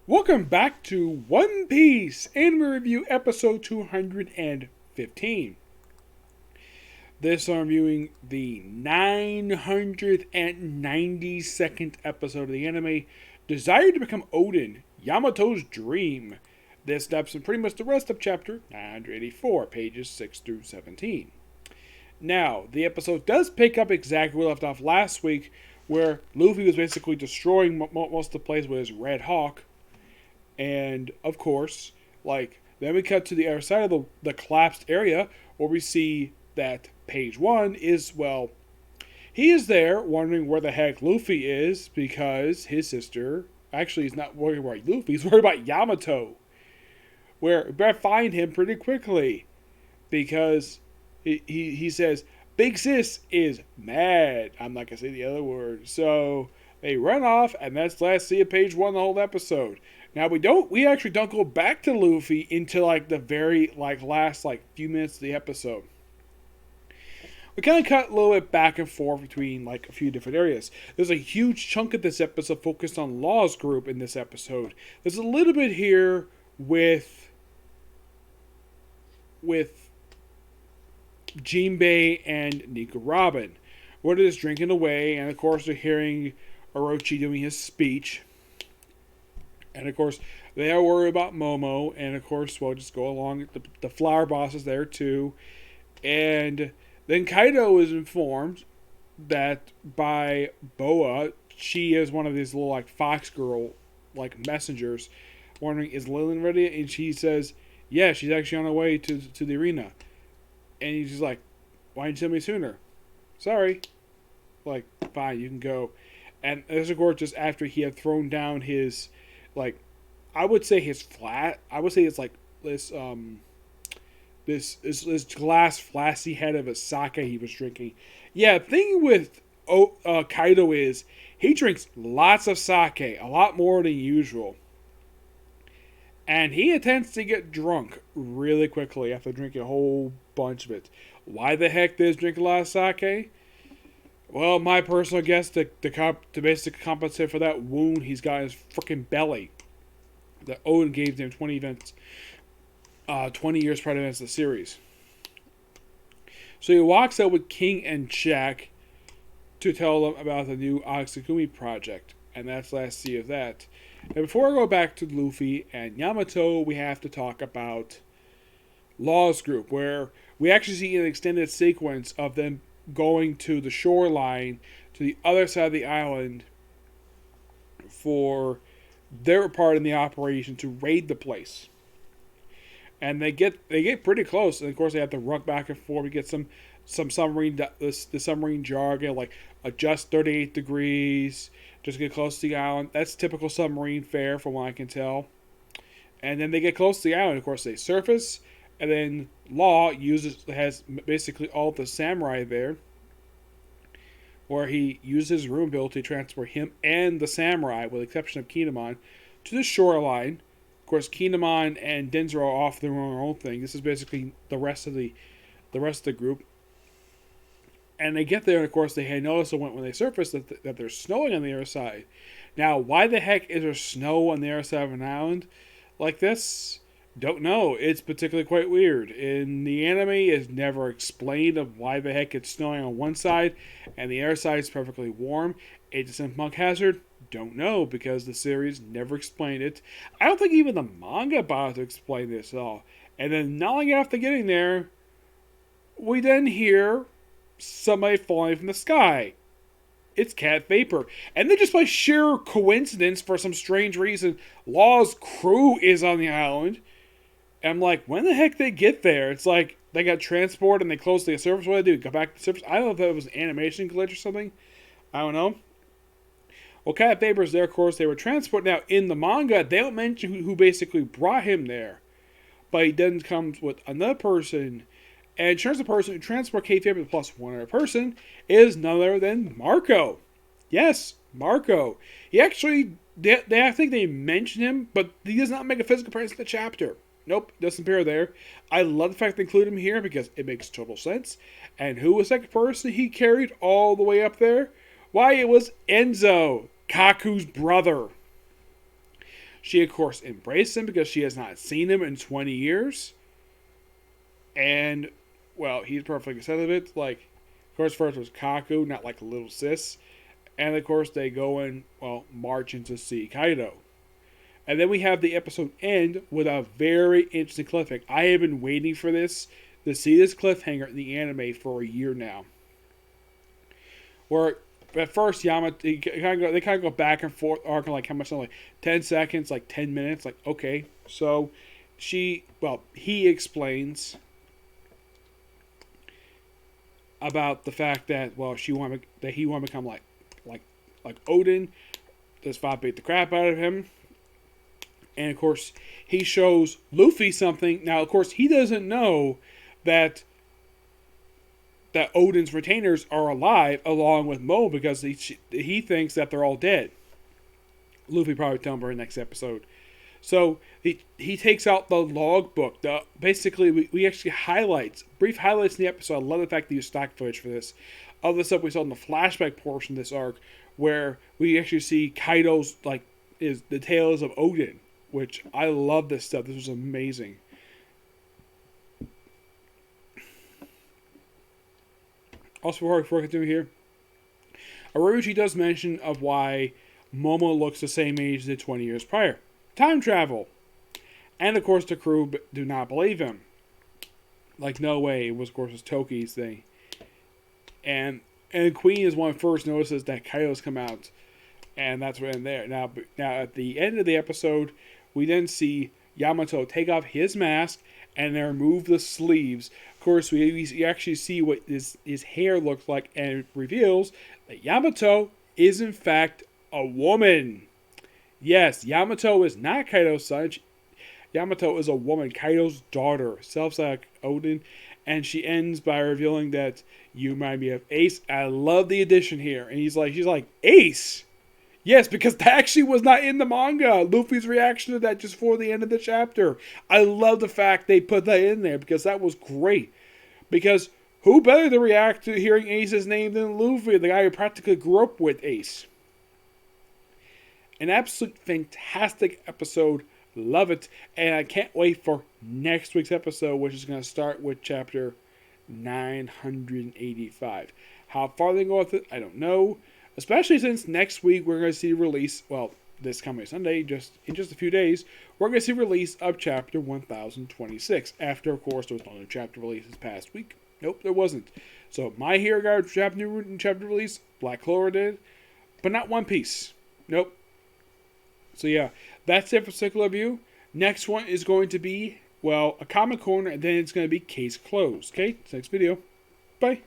Welcome back to One Piece Anime Review episode 215. This I'm reviewing the 992nd episode of the anime, Desire to Become Oden, Yamato's Dream. This steps in pretty much the rest of chapter 984, pages 6 through 17. Now, the episode does pick up exactly where we left off last week, where Luffy was basically destroying most of the place with his Red Hawk. And, of course, then we cut to the other side of the collapsed area where we see that page 1 is, he is there wondering where the heck Luffy is because his sister, actually he's not worried about Luffy, he's worried about Yamato. Where we better find him pretty quickly because he says, Big Sis is mad. I'm not going to say the other word. So they run off, and that's the last see of page 1 of the whole episode. Now we actually don't go back to Luffy until the very last few minutes of the episode. We kind of cut a little bit back and forth between a few different areas. There's a huge chunk of this episode focused on Law's group in this episode. There's a little bit here with Jinbei and Nico Robin, where they're just drinking away, and of course they're hearing Orochi doing his speech. And of course, they are worried about Momo, and of course, we'll just go along. The flower boss is there too. And then Kaido is informed that by Boa, she is one of these little fox girl messengers, wondering, is Lillian ready? And she says, yeah, she's actually on her way to the arena. And he's just like, why didn't you tell me sooner? Sorry. Fine, you can go. And this, of course, just after he had thrown down his, I would say his flat. I would say it's this glass flask he had of a sake he was drinking. Yeah, the thing with Kaido is he drinks lots of sake, a lot more than usual. And he tends to get drunk really quickly after drinking a whole bunch of it. Why the heck does he drink a lot of sake? Well, my personal guess to basically compensate for that wound he's got in his freaking belly. That Oden gave him 20 years prior to events of the series. So he walks out with King and Jack to tell them about the new Aksugumi project. And that's the last see of that. And before I go back to Luffy and Yamato, we have to talk about Law's group, where we actually see an extended sequence of them going to the shoreline, to the other side of the island, for their part in the operation to raid the place. And they get pretty close, and of course they have to run back and forth. We get some submarine the submarine jargon, adjust 38 degrees, just get close to the island. That's typical submarine fare from what I can tell. And then they get close to the island. Of course, they surface, and then Law has basically all the samurai there, where he uses his room ability to transport him and the samurai, with the exception of Kinemon, to the shoreline. Of course, Kinemon and Denzo are off doing their own thing. This is basically the rest of the group. And they get there, and of course, they had noticed when they surface that there's snowing on the other side. Now, why the heck is there snow on the other side of an island like this? Don't know. It's particularly quite weird. In the anime, it's never explained of why the heck it's snowing on one side and the other side is perfectly warm. It's a monk hazard? Don't know, because the series never explained it. I don't think even the manga bothered to explain this at all. And then not long after getting there, we then hear somebody falling from the sky. It's Cat Vapor. And then just by sheer coincidence, for some strange reason, Law's crew is on the island. And I'm like, when the heck they get there? It's like they got transport and they close the surface. What do they do? Go back to the surface? I don't know if that was an animation glitch or something. I don't know. Well, Cat Vapor's there, of course. They were transported. Now, in the manga, they don't mention who basically brought him there. But he then comes with another person. And it turns the person who transports Cat Vapor plus one other person is none other than Marco. Yes, Marco. He actually, I think they mention him, but he does not make a physical appearance in the chapter. Nope, doesn't appear there. I love the fact they include him here because it makes total sense. And who was the second person he carried all the way up there? Why, it was Enzo, Kaku's brother. She, of course, embraced him because she has not seen him in 20 years. And, well, he's perfectly celibate. Like, of course, first was Kaku, not like a little sis. And, of course, they go and, well, march in to see Kaido. And then we have the episode end with a very interesting cliffhanger. I have been waiting for this, to see this cliffhanger in the anime for a year now. Where at first Yamato, they kind of go back and forth, arguing like how much, like 10 seconds, like 10 minutes, like okay. So he explains about the fact that he wanted to become like Oden. This fight beat the crap out of him. And, of course, he shows Luffy something. Now, of course, he doesn't know that Oden's retainers are alive along with Mo because he thinks that they're all dead. Luffy probably tell him in the next episode. So, he takes out the logbook. Basically, we actually brief highlights in the episode. I love the fact that you stock footage for this. All the stuff we saw in the flashback portion of this arc where we actually see Kaido's, is the tales of Oden. Which, I love this stuff. This was amazing. Also, before I continue here, Orochi does mention of why Momo looks the same age as did 20 years prior. Time travel. And, of course, the crew do not believe him. Like, no way. It was, of course, Toki's thing. And Queen is one first notices that Kaido's come out. And that's when there. Now, at the end of the episode, we then see Yamato take off his mask and then remove the sleeves. Of course, we actually see what his hair looks like, and it reveals that Yamato is, in fact, a woman. Yes, Yamato is not Kaido's son. Yamato is a woman, Kaido's daughter, self-like Oden. And she ends by revealing that you remind me of Ace. I love the addition here. And she's like, Ace? Yes, because that actually was not in the manga. Luffy's reaction to that just for the end of the chapter. I love the fact they put that in there because that was great. Because who better to react to hearing Ace's name than Luffy, the guy who practically grew up with Ace. An absolute fantastic episode. Love it. And I can't wait for next week's episode, which is going to start with chapter 985. How far they go with it, I don't know. Especially since next week we're going to see release, well, this coming Sunday, in just a few days, we're going to see release of chapter 1026. After, of course, there was no chapter release this past week. Nope, there wasn't. So, My Hero got chapter release, Black Clover did, but not One Piece. Nope. So yeah, that's it for Cyclo Review. Next one is going to be, a Comic Corner, and then it's going to be Case Closed. Okay, next video. Bye.